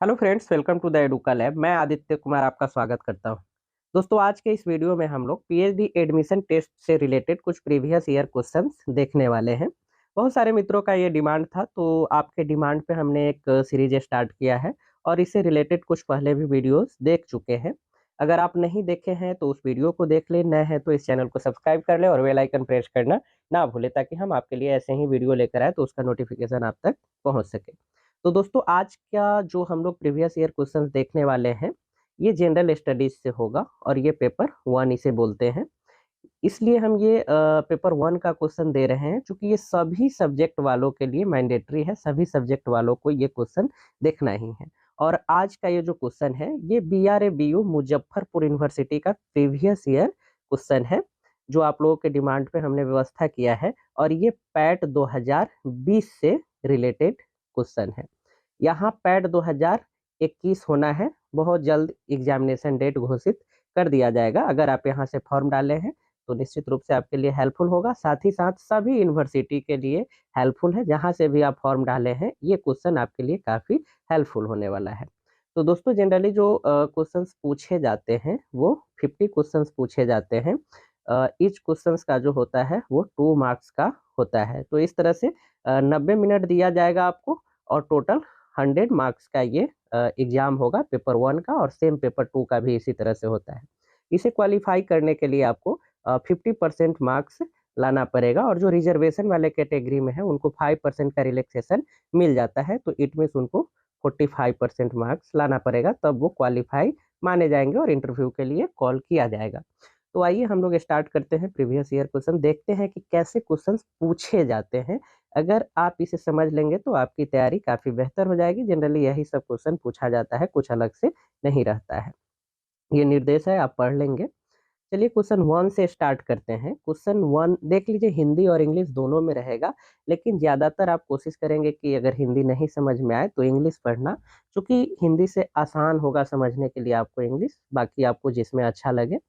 Hello friends, welcome to the Educa lab. मैं आदित्य कुमार आपका स्वागत करता हूं। दोस्तों, आज के इस वीडियो में हम लोग पीएचडी एडमिशन टेस्ट से रिलेटेड कुछ प्रीवियस ईयर क्वेश्चंस देखने वाले हैं। बहुत सारे मित्रों का ये डिमांड था, तो आपके डिमांड पे हमने एक सीरीज स्टार्ट किया है और इससे रिलेटेड कुछ पहले भी वीडियोस देख चुके हैं। अगर आप नहीं देखे हैं तो उस वीडियो को देख ले, नए हैं तो इस चैनल को सब्सक्राइब कर ले और बेल आइकन प्रेस करना ना भूले, ताकि हम आपके लिए ऐसे ही वीडियो लेकर आए तो उसका नोटिफिकेशन आप तक पहुँच सके। तो दोस्तों, आज का जो हम लोग प्रीवियस ईयर क्वेश्चंस देखने वाले हैं, ये जनरल स्टडीज से होगा और ये पेपर 1 इसे बोलते हैं। इसलिए हम ये पेपर 1 का क्वेश्चन दे रहे हैं, क्योंकि ये सभी सब्जेक्ट वालों के लिए मैंडेटरी है। सभी सब्जेक्ट वालों को ये क्वेश्चन देखना ही है। और आज का ये जो क्वेश्चन है, ये BRABU मुजफ्फरपुर यूनिवर्सिटी का प्रीवियस ईयर क्वेश्चन है, जो आप लोगों के डिमांड पे हमने व्यवस्था किया है। और ये पैट 2020 से रिलेटेड क्वेश्चन है। यहाँ पैट 2021 होना है। बहुत जल्द एग्जामिनेशन डेट घोषित कर दिया जाएगा। अगर आप यहाँ से फॉर्म डाले हैं तो निश्चित रूप से आपके लिए हेल्पफुल होगा। साथ ही साथ सभी यूनिवर्सिटी के लिए हेल्पफुल है। जहाँ से भी आप फॉर्म डाले हैं, ये क्वेश्चन आपके लिए काफ़ी हेल्पफुल होने वाला है। तो दोस्तों, जनरली जो क्वेश्चंस पूछे जाते हैं वो 50 क्वेश्चंस पूछे जाते हैं। ईच क्वेश्चंस का जो होता है वो 2 मार्क्स का होता है। तो इस तरह से 90 मिनट दिया जाएगा आपको और टोटल 100 मार्क्स का ये एग्जाम होगा पेपर 1 का, और सेम पेपर 2 का भी इसी तरह से होता है। इसे क्वालिफाई करने के लिए आपको 50% मार्क्स लाना पड़ेगा, और जो रिजर्वेशन वाले कैटेगरी में है उनको 5% का रिलैक्सेशन मिल जाता है। तो इट मीन्स उनको 45% मार्क्स लाना पड़ेगा, तब वो क्वालिफाई माने जाएंगे और इंटरव्यू के लिए कॉल किया जाएगा। तो आइए हम लोग स्टार्ट करते हैं प्रीवियस ईयर क्वेश्चन, देखते हैं कि कैसे क्वेश्चंस पूछे जाते हैं। अगर आप इसे समझ लेंगे तो आपकी तैयारी काफ़ी बेहतर हो जाएगी। जनरली यही सब क्वेश्चन पूछा जाता है, कुछ अलग से नहीं रहता है। ये निर्देश है, आप पढ़ लेंगे। चलिए क्वेश्चन 1 से स्टार्ट करते हैं। क्वेश्चन 1 देख लीजिए, हिंदी और इंग्लिश दोनों में रहेगा, लेकिन ज़्यादातर आप कोशिश करेंगे कि अगर हिंदी नहीं समझ में आए तो इंग्लिश पढ़ना, क्योंकि हिंदी से आसान होगा समझने के लिए आपको इंग्लिश, बाकी आपको जिसमें अच्छा लगे।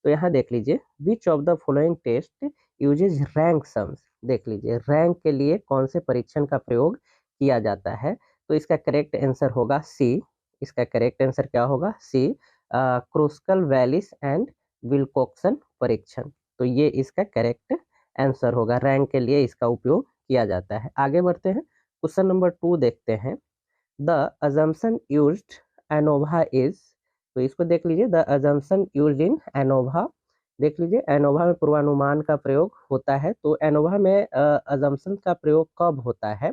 तो यहाँ देख लीजिए, which of the following test uses rank sums. देख लीजिए, रैंक के लिए कौन से परीक्षण का प्रयोग किया जाता है। तो इसका करेक्ट आंसर होगा सी। इसका करेक्ट आंसर क्या होगा? सी, क्रूस्कल वैलिस एंड विल्कोक्सन परीक्षण। तो ये इसका करेक्ट आंसर होगा। रैंक के लिए इसका उपयोग किया जाता है। आगे बढ़ते हैं, क्वेश्चन नंबर 2 देखते हैं। The assumption used ANOVA is. तो इसको देख लीजिए, the assumption used in ANOVA. देख लीजिए, एनोवा में पूर्वानुमान का प्रयोग होता है। तो एनोवा में अजम्पशन का प्रयोग कब होता है?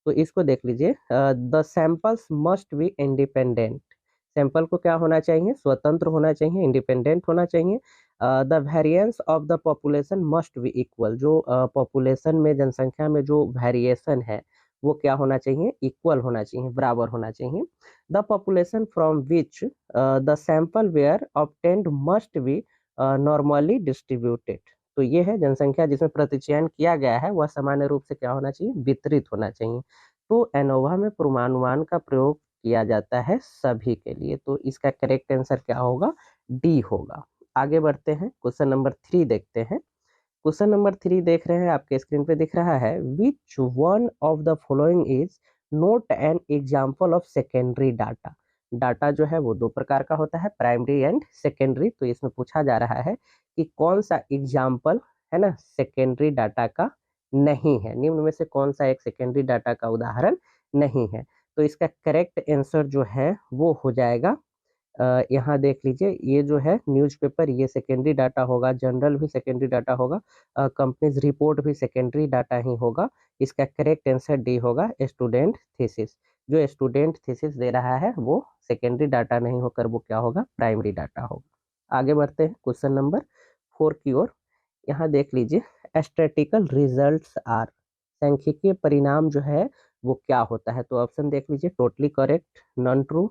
तो इसको देख लीजिए, the samples must be independent. Sample को क्या होना चाहिए? स्वतंत्र होना चाहिए, इंडिपेंडेंट होना चाहिए। The variance of the population must be equal. जो पॉपुलेशन में, जनसंख्या में जो वेरिएशन है वो क्या होना चाहिए? इक्वल होना चाहिए, बराबर होना चाहिए। The population from which the sample were obtained must be normally distributed. तो ये है जनसंख्या जिसमें प्रतिचयन किया गया है, वह सामान्य रूप से क्या होना चाहिए? वितरित होना चाहिए। तो एनोवा में पूर्वानुमान का प्रयोग किया जाता है सभी के लिए। तो इसका करेक्ट आंसर क्या होगा? डी होगा। आगे बढ़ते हैं, क्वेश्चन नंबर 3 देखते हैं। क्वेश्चन नंबर 3 देख रहे हैं, आपके स्क्रीन पे दिख रहा है, which one of the following is note an example of secondary data. Data जो है वो 2 प्रकार का होता है, प्राइमरी एंड सेकेंडरी। तो इसमें पूछा जा रहा है कि कौन सा एग्जाम्पल है ना सेकेंडरी डाटा का नहीं है। निम्न में से कौन सा एक सेकेंडरी डाटा का उदाहरण नहीं है? तो इसका करेक्ट आंसर जो है वो हो जाएगा, यहाँ देख लीजिए, ये जो है न्यूज़पेपर, ये सेकेंडरी डाटा होगा। जनरल भी सेकेंडरी डाटा होगा। कंपनीज रिपोर्ट भी सेकेंडरी डाटा ही होगा। इसका करेक्ट आंसर डी होगा, स्टूडेंट थीसिस। जो स्टूडेंट थीसिस दे रहा है वो सेकेंडरी डाटा नहीं होकर वो क्या होगा? प्राइमरी डाटा होगा। आगे बढ़ते हैं क्वेश्चन नंबर 4 की ओर। यहाँ देख लीजिए, स्टैटिस्टिकल रिजल्ट्स आर। सांख्यिकीय परिणाम जो है वो क्या होता है? तो ऑप्शन देख लीजिए, टोटली करेक्ट, नॉन ट्रू,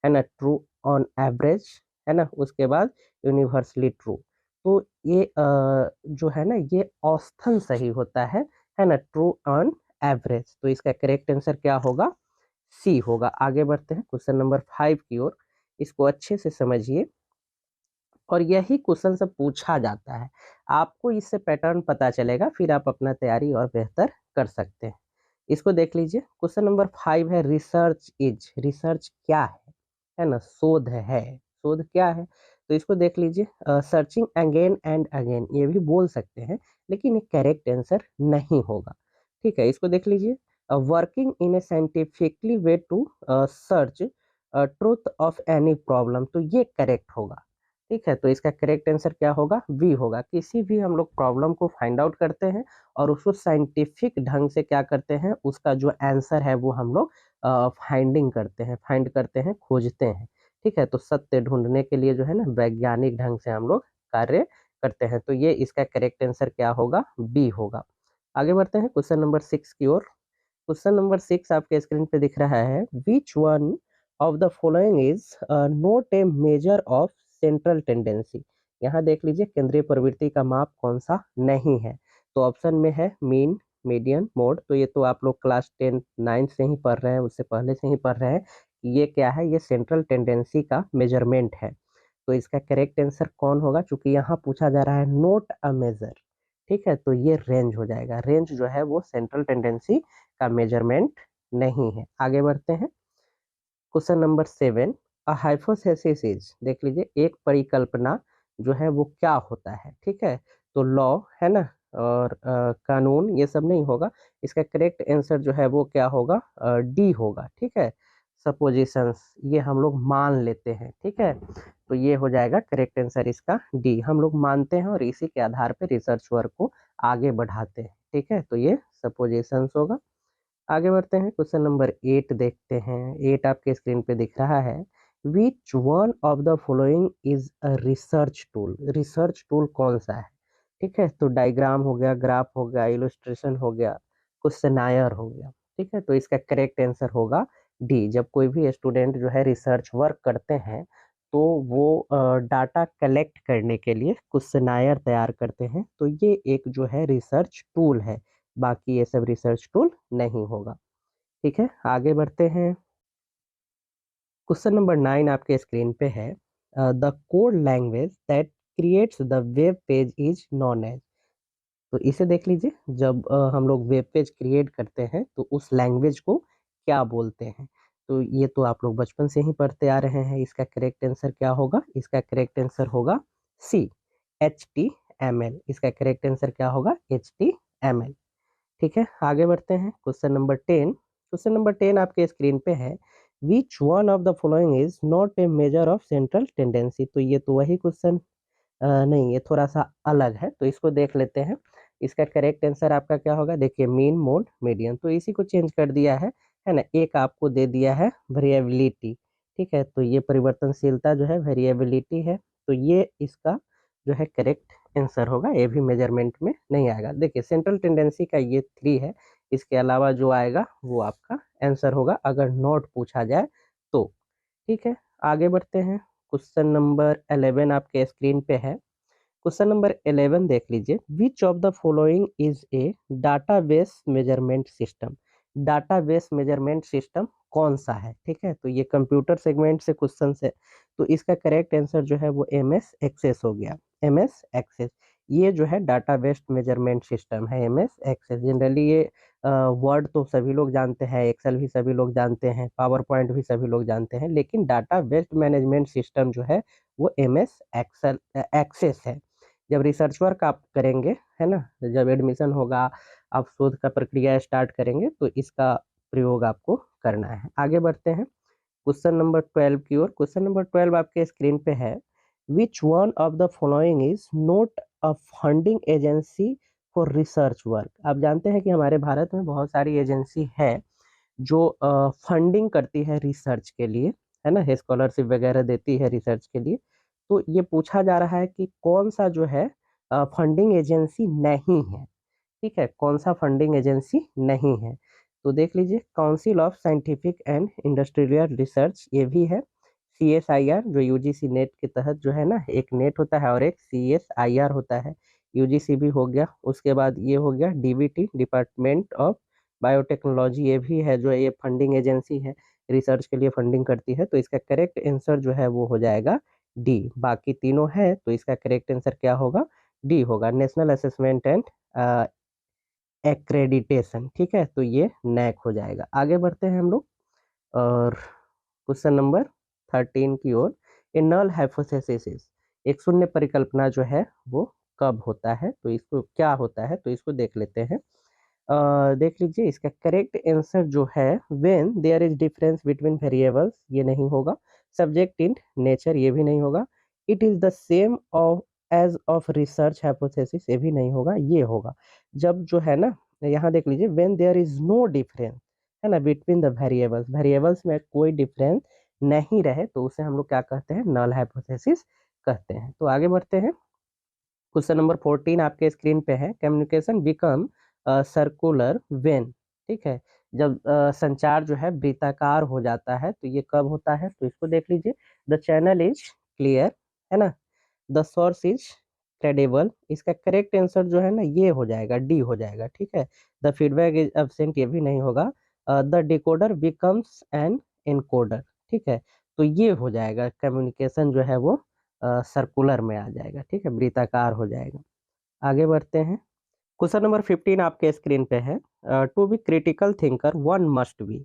है ना, ट्रू ऑन एवरेज, है ना, उसके बाद यूनिवर्सली ट्रू। तो ये जो है ना, ये औसतन सही होता है ना, ट्रू ऑन एवरेज। तो इसका करेक्ट आंसर क्या होगा? सी होगा। आगे बढ़ते हैं क्वेश्चन नंबर 5 की ओर। इसको अच्छे से समझिए, और यही क्वेश्चन सब पूछा जाता है। आपको इससे पैटर्न पता चलेगा, फिर आप अपना तैयारी और बेहतर कर सकते हैं। इसको देख लीजिए। क्वेश्चन नंबर 5 है रिसर्च इज, रिसर्च क्या है ना, शोध है, शोध क्या है, तो इसको देख लीजिए। सर्चिंग अगेन एंड अगेन ये भी बोल सकते हैं, लेकिन ये करेक्ट आंसर नहीं होगा। ठीक है, इसको देख लीजिए। Working in a scientifically way to search truth of any problem, तो ये करेक्ट होगा। ठीक है, तो इसका करेक्ट आंसर क्या होगा, बी होगा। किसी भी हम लोग प्रॉब्लम को फाइंड आउट करते हैं और उसको साइंटिफिक ढंग से क्या करते हैं, उसका जो आंसर है वो हम लोग फाइंडिंग करते हैं, फाइंड करते हैं, खोजते हैं। ठीक है, तो सत्य ढूंढने के लिए जो है ना वैज्ञानिक ढंग से हम लोग कार्य करते हैं, तो ये इसका करेक्ट आंसर क्या होगा, बी होगा। आगे बढ़ते हैं क्वेश्चन नंबर 6 की ओर। क्वेश्चन नंबर 6 आपके स्क्रीन पे दिख रहा है, which one of the following is not a measure of central tendency. यहाँ देख लीजिए केंद्रीय प्रवृत्ति का माप कौन सा नहीं है, तो ऑप्शन में है मीन, मीडियन, मोड। तो ये तो आप लोग क्लास 10 9 से ही पढ़ रहे हैं, उससे पहले से ही पढ़ रहे हैं कि ये क्या है, ये सेंट्रल टेंडेंसी का मेजरमेंट है। तो इसका करेक्ट आंसर कौन होगा, चूंकि यहाँ पूछा जा रहा है नोट अ मेजर। ठीक है, तो ये रेंज हो जाएगा। रेंज जो है वो सेंट्रल टेंडेंसी का मेजरमेंट नहीं है। आगे बढ़ते हैं question number 7, a hypothesis is, देख लीजिए एक परिकल्पना जो है वो क्या होता है। ठीक है, तो लॉ है ना, और कानून ये सब नहीं होगा। इसका करेक्ट आंसर जो है वो क्या होगा, डी होगा। ठीक है, सपोजिशंस ये हम लोग मान लेते हैं। ठीक है, तो ये हो जाएगा करेक्ट आंसर इसका डी, हम लोग मानते हैं और इसी के आधार पर रिसर्च वर्क को आगे बढ़ाते हैं। ठीक है, तो ये सपोजिशंस होगा। आगे बढ़ते हैं क्वेश्चन नंबर 8 देखते हैं। 8 आपके स्क्रीन पे दिख रहा है, which one of the following is a research tool. Research tool कौन सा है। ठीक है, तो डायग्राम हो गया, ग्राफ हो गया, इलस्ट्रेशन हो गया, क्वेश्चनायर हो गया। ठीक है, तो इसका करेक्ट आंसर होगा डी। जब कोई भी स्टूडेंट जो है रिसर्च वर्क करते हैं तो वो डाटा कलेक्ट करने के लिए क्वेश्चनायर तैयार करते हैं, तो ये एक जो है रिसर्च टूल है, बाकी ये सब रिसर्च टूल नहीं होगा। ठीक है, आगे बढ़ते हैं। क्वेश्चन नंबर 9 आपके स्क्रीन पे है, the code language that creates the web page is known as. तो इसे देख लीजिए। जब हम लोग वेब पेज क्रिएट करते हैं तो उस लैंग्वेज को क्या बोलते हैं, तो ये तो आप लोग बचपन से ही पढ़ते आ रहे हैं। इसका करेक्ट आंसर क्या होगा, इसका करेक्ट आंसर होगा सी, HTML। इसका करेक्ट आंसर क्या होगा, HTML। ठीक है, आगे बढ़ते हैं क्वेश्चन नंबर 10। क्वेश्चन नंबर 10 आपके स्क्रीन पे है, which one of the following is not a measure of central tendency. तो ये तो वही क्वेश्चन नहीं, ये थोड़ा सा अलग है, तो इसको देख लेते हैं। इसका करेक्ट आंसर आपका क्या होगा, देखिए मीन, मोड, मीडियन, तो इसी को चेंज कर दिया है ना। एक आपको दे दिया है वेरिएबिलिटी। ठीक है, तो ये परिवर्तनशीलता जो है वेरिएबिलिटी है, तो ये इसका जो है करेक्ट आंसर होगा। ये भी मेजरमेंट में नहीं आएगा। देखिए सेंट्रल टेंडेंसी का ये 3 है, इसके अलावा जो आएगा वो आपका आंसर होगा अगर नोट पूछा जाए तो। ठीक है, आगे बढ़ते हैं। क्वेश्चन नंबर 11 आपके स्क्रीन पे है। क्वेश्चन नंबर 11 देख लीजिए, which of the following is a database measurement system. Database measurement system कौन सा है। ठीक है, तो ये कंप्यूटर सेगमेंट से क्वेश्चन है, तो इसका करेक्ट आंसर जो है वो MS एक्सेस हो गया। MS एक्सेस ये जो है डाटाबेस मेजरमेंट सिस्टम है, MS एक्सेस। जनरली ये वर्ड तो सभी लोग जानते हैं, एक्सेल भी सभी लोग जानते हैं, पावर पॉइंट भी सभी लोग जानते हैं, लेकिन डाटा बेस्ड मैनेजमेंट सिस्टम जो है वो MS एक्सेल एक्सेस है। जब रिसर्च वर्क आप करेंगे है ना, जब एडमिशन होगा, आप शोध का प्रक्रिया स्टार्ट करेंगे, तो इसका प्रयोग आपको करना है। आगे बढ़ते हैं क्वेश्चन नंबर 12 की ओर। क्वेश्चन नंबर 12 आपके स्क्रीन पे है, which one of the following is not a funding agency for research work. आप जानते हैं कि हमारे भारत में बहुत सारी एजेंसी है जो फंडिंग करती है रिसर्च के लिए, है ना, स्कॉलरशिप वगैरह देती है रिसर्च के लिए। तो ये पूछा जा रहा है कि कौन सा जो है फंडिंग एजेंसी नहीं है। ठीक है, कौन सा फंडिंग एजेंसी नहीं है, तो देख लीजिए council of scientific and industrial research ये भी है। CSIR जो UGC नेट के तहत जो है ना, एक नेट होता है और एक CSIR होता है। UGC भी हो गया, उसके बाद ये हो गया DBT, डिपार्टमेंट ऑफ बायोटेक्नोलॉजी, ये भी है जो ये फंडिंग एजेंसी है, रिसर्च के लिए फंडिंग करती है। तो इसका करेक्ट आंसर जो है वो हो जाएगा डी। बाकी तीनों है, तो इसका करेक्ट आंसर क्या होगा, डी होगा। नेशनल असेसमेंट एंड एक्रेडिटेशन, ठीक है, तो ये नैक हो जाएगा। आगे बढ़ते हैं हम लोग और क्वेश्चन नंबर 13 की ओर। ए नल हाइपोथेसिस, एक शून्य परिकल्पना जो है वो कब होता है, तो इसको क्या होता है, तो इसको देख लेते हैं। देख लीजिए, इसका करेक्ट आंसर जो है when there is difference between variables, ये नहीं होगा। सब्जेक्ट इन नेचर, ये भी नहीं होगा। It is the same of age of research hypothesis, ये भी नहीं होगा। ये होगा जब जो है ना, यहाँ देख लीजिए, when there is no difference, है ना, बिटवीन द वेरिएबल्स, वेरिएबल्स में कोई डिफरेंस नहीं रहे, तो उसे हम लोग क्या कहते हैं, नल हाइपोथेसिस कहते हैं। तो आगे बढ़ते हैं। क्वेश्चन नंबर 14 आपके स्क्रीन पे है। कम्युनिकेशन बिकम सर्कुलर व्हेन, ठीक है, जब संचार जो है वृत्ताकार हो जाता है, तो ये कब होता है, तो इसको देख लीजिए। द चैनल इज क्लियर, है ना, द सोर्स इज क्रेडिबल, इसका करेक्ट आंसर जो है ना ये हो जाएगा, डी हो जाएगा, ठीक है। द फीडबैक इज एब्सेंट, ये भी नहीं होगा। The decoder becomes N encoder, ठीक है, तो ये हो जाएगा, कम्युनिकेशन जो है वो सर्कुलर में आ जाएगा, ठीक है, वृत्ताकार हो जाएगा। आगे बढ़ते हैं। क्वेश्चन नंबर 15 आपके स्क्रीन पे है। To be critical thinker one must be,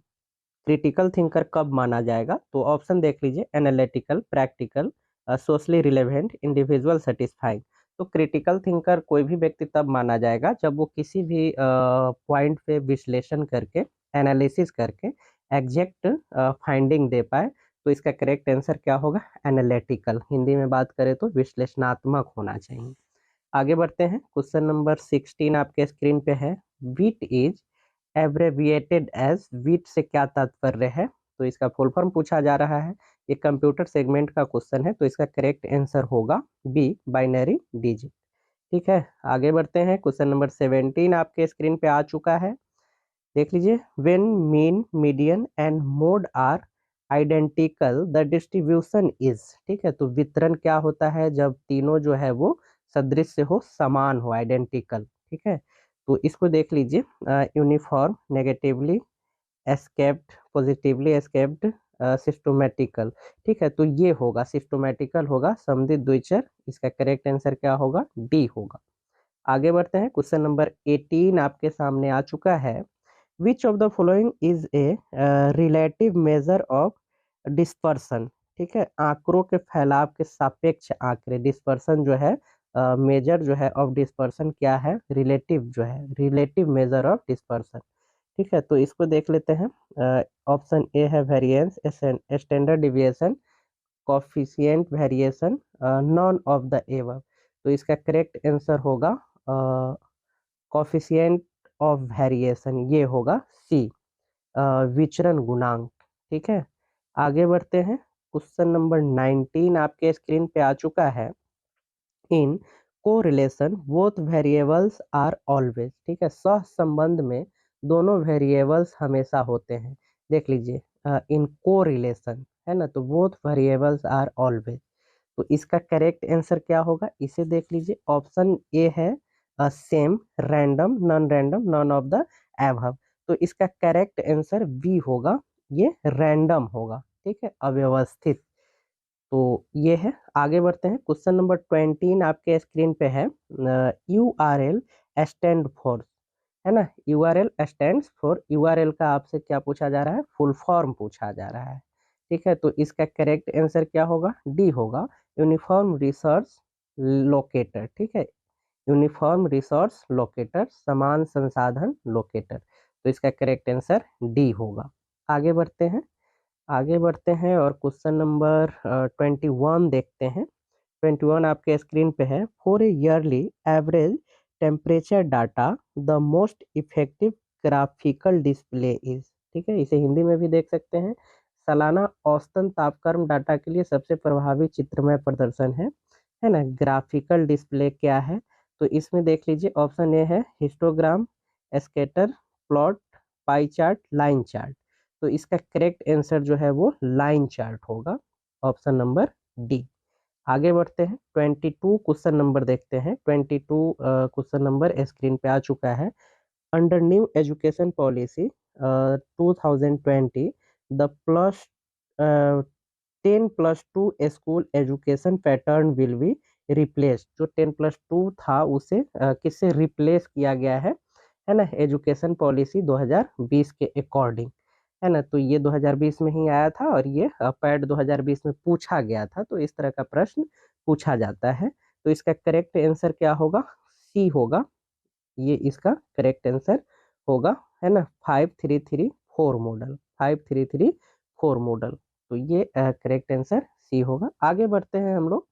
critical thinker कब माना जाएगा, तो ऑप्शन देख लीजिए। Analytical, practical, socially relevant, individual, satisfying. तो क्रिटिकल थिंकर कोई भी व्यक्ति तब माना जाएगा जब वो किसी भी पॉइंट पे विश्लेषण करके, एनालिसिस करके एग्जैक्ट फाइंडिंग दे पाए। तो इसका करेक्ट आंसर क्या होगा, एनालिटिकल, हिंदी में बात करें तो विश्लेषणात्मक होना चाहिए। आगे बढ़ते हैं। क्वेश्चन नंबर 16 आपके स्क्रीन पे है। वीट इज एब्रेविएटेड एज, वीट से क्या तात्पर्य है, तो इसका फुल फॉर्म पूछा जा रहा है। ये कंप्यूटर सेगमेंट का क्वेश्चन है, तो इसका करेक्ट आंसर होगा बी, बाइनरी डिजिट, ठीक है। आगे बढ़ते हैं। क्वेश्चन नंबर 17 आपके स्क्रीन पे आ चुका है, देख लीजिए। When mean, median and mode are identical the distribution is, ठीक है, तो वितरण क्या होता है जब तीनों जो है वो सदृश हो, समान हो, आइडेंटिकल, ठीक है। तो इसको देख लीजिए। Uniform, negatively skewed, positively skewed, symmetrical, ठीक है, तो ये होगा सिस्टोमेटिकल होगा, समधित द्विचर, इसका करेक्ट आंसर क्या होगा, डी होगा। आगे बढ़ते हैं। क्वेश्चन नंबर 18 आपके सामने आ चुका है। विच of the following is a relative measure of dispersion, ठीक है, आंकड़ों के फैलाव के सापेक्ष आंकड़े, डिस्पर्सन जो है, मेजर जो है ऑफ डिस्पर्सन क्या है, रिलेटिव जो है, रिलेटिव मेजर ऑफ डिस्पर्सन, ठीक है, तो इसको देख लेते हैं। ऑप्शन ए है variance, standard deviation, coefficient variation, none of the above. तो इसका करेक्ट आंसर होगा कोफिशिएंट ऑफ वेरिएशन, ये होगा सी, विचरण गुणांक, ठीक है। आगे बढ़ते हैं। क्वेश्चन नंबर 19 आपके स्क्रीन पे आ चुका है। In correlation both variables are always, ठीक है, सह संबंध में दोनों वेरिएबल्स हमेशा होते हैं। देख लीजिए, इन कोरिलेशन, है ना, तो बोथ वेरिएबल्स आर ऑलवेज, तो इसका करेक्ट आंसर क्या होगा, इसे देख लीजिए। ऑप्शन ए है same, random, non random, none of the above, तो इसका करेक्ट आंसर बी होगा, ये रैंडम होगा, ठीक है, अव्यवस्थित, तो ये है। आगे बढ़ते हैं। क्वेश्चन नंबर 20 आपके स्क्रीन पे है। URL स्टैंड फॉर, है ना, URL स्टैंड फॉर, URL का आपसे क्या पूछा जा रहा है, फुल फॉर्म पूछा जा रहा है, ठीक है, तो इसका करेक्ट आंसर क्या होगा, डी होगा, यूनिफॉर्म रिसोर्स लोकेटर, ठीक है, यूनिफॉर्म रिसोर्स लोकेटर, समान संसाधन लोकेटर, तो इसका करेक्ट आंसर डी होगा। आगे बढ़ते हैं। आगे बढ़ते हैं और क्वेश्चन नंबर 21 देखते हैं। 21 आपके स्क्रीन पे है। For a yearly average temperature data the most effective graphical display is, ठीक है, इसे हिंदी में भी देख सकते हैं। सालाना औसतन तापक्रम डाटा के लिए सबसे प्रभावी चित्रमय प्रदर्शन है ना, ग्राफिकल डिस्प्ले क्या है, तो इसमें देख लीजिए। ऑप्शन ए है histogram, scatter plot, pie chart, line chart, तो इसका करेक्ट आंसर जो है वो लाइन चार्ट होगा, ऑप्शन नंबर डी। आगे बढ़ते हैं। 22 क्वेश्चन नंबर देखते हैं। 22 क्वेश्चन नंबर स्क्रीन पे आ चुका है। Under new education policy 2020 the plus 10+2 school education pattern will be replace, जो 10+2 था उसे किससे रिप्लेस किया गया है है ना, एजुकेशन पॉलिसी 2020 के अकॉर्डिंग, है ना। तो ये 2020 में ही आया था और ये पैड 2020 में पूछा गया था, तो इस तरह का प्रश्न पूछा जाता है। तो इसका करेक्ट आंसर क्या होगा? सी होगा, ये इसका करेक्ट आंसर होगा, है ना। 5334 मॉडल, 5334 मॉडल, तो ये करेक्ट आंसर सी होगा। आगे बढ़ते हैं हम लोग,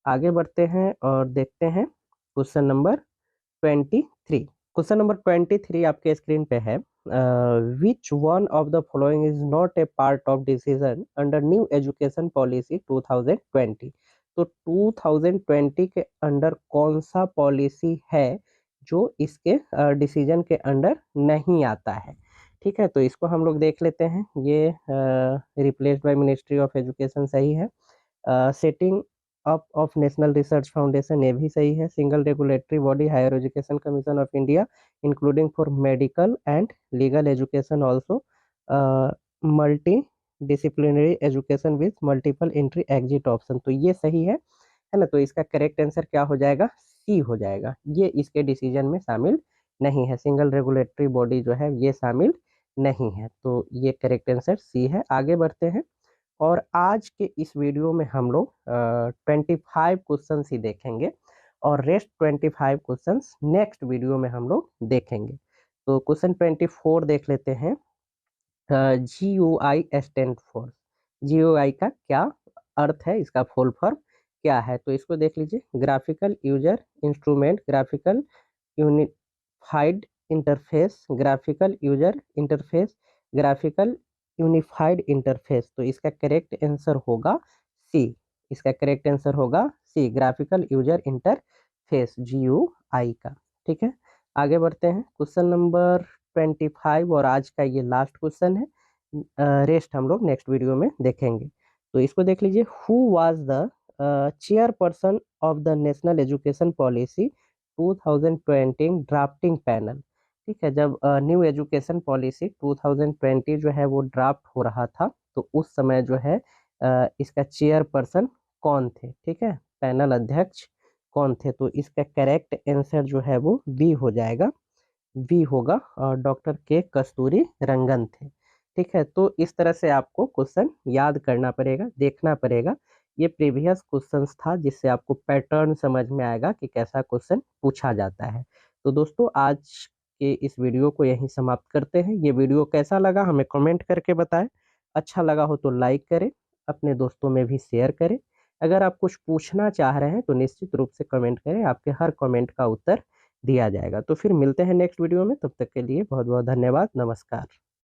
आगे बढ़ते हैं और देखते हैं क्वेश्चन नंबर 23। क्वेश्चन नंबर 23 आपके स्क्रीन पे है। Which one of the following is not a part of decision under new education policy 2020। तो 2020 के अंडर कौन सा पॉलिसी है जो इसके डिसीजन के अंडर नहीं आता है? ठीक है, तो इसको हम लोग देख लेते हैं। ये replaced by ministry of education सही है। Setting up of national research foundation, ये भी सही है। Single regulatory body higher education commission of India including for medical and legal education also multi disciplinary education with multiple entry exit option, तो ये सही है ना। तो इसका करेक्ट आंसर क्या हो जाएगा? सी हो जाएगा। ये इसके डिसीजन में शामिल नहीं है, सिंगल रेगुलेटरी बॉडी जो है ये शामिल नहीं है, तो ये करेक्ट आंसर सी है। आगे बढ़ते हैं और आज के इस वीडियो में हम लोग 25 क्वेश्चन ही देखेंगे और रेस्ट 25 क्वेश्चन नेक्स्ट वीडियो में हम लोग देखेंगे। तो क्वेश्चन 24 देख लेते हैं। GUI स्टैंड फॉर, GUI का क्या अर्थ है, इसका फुल फॉर्म क्या है? तो इसको देख लीजिए। Graphical user instrument, graphical unified interface, graphical user interface, graphical unified interface, तो इसका करेक्ट आंसर होगा सी। इसका करेक्ट आंसर होगा सी, ग्राफिकल यूजर इंटरफेस, GUI का। ठीक है, आगे बढ़ते हैं। क्वेश्चन नंबर 25 और आज का ये लास्ट क्वेश्चन है। रेस्ट हम लोग नेक्स्ट वीडियो में देखेंगे। तो इसको देख लीजिए। Who was the chairperson of the national education policy 2020 drafting panel? ठीक है, जब न्यू एजुकेशन पॉलिसी 2020 जो है वो ड्राफ्ट हो रहा था, तो उस समय जो है इसका चेयरपर्सन कौन थे? ठीक है, पैनल अध्यक्ष कौन थे? तो इसका करेक्ट आंसर जो है वो बी हो जाएगा, बी होगा, और डॉक्टर के कस्तूरी रंगन थे। ठीक है, तो इस तरह से आपको क्वेश्चन याद करना पड़ेगा, देखना पड़ेगा। ये प्रीवियस क्वेश्चंस था, जिससे आपको पैटर्न समझ में आएगा कि कैसा क्वेश्चन पूछा जाता है। तो दोस्तों आज के इस वीडियो को यहीं समाप्त करते हैं। ये वीडियो कैसा लगा हमें कमेंट करके बताएं। अच्छा लगा हो तो लाइक करें, अपने दोस्तों में भी शेयर करें। अगर आप कुछ पूछना चाह रहे हैं तो निश्चित रूप से कमेंट करें, आपके हर कमेंट का उत्तर दिया जाएगा। तो फिर मिलते हैं नेक्स्ट वीडियो में, तब तक के लिए बहुत बहुत धन्यवाद, नमस्कार।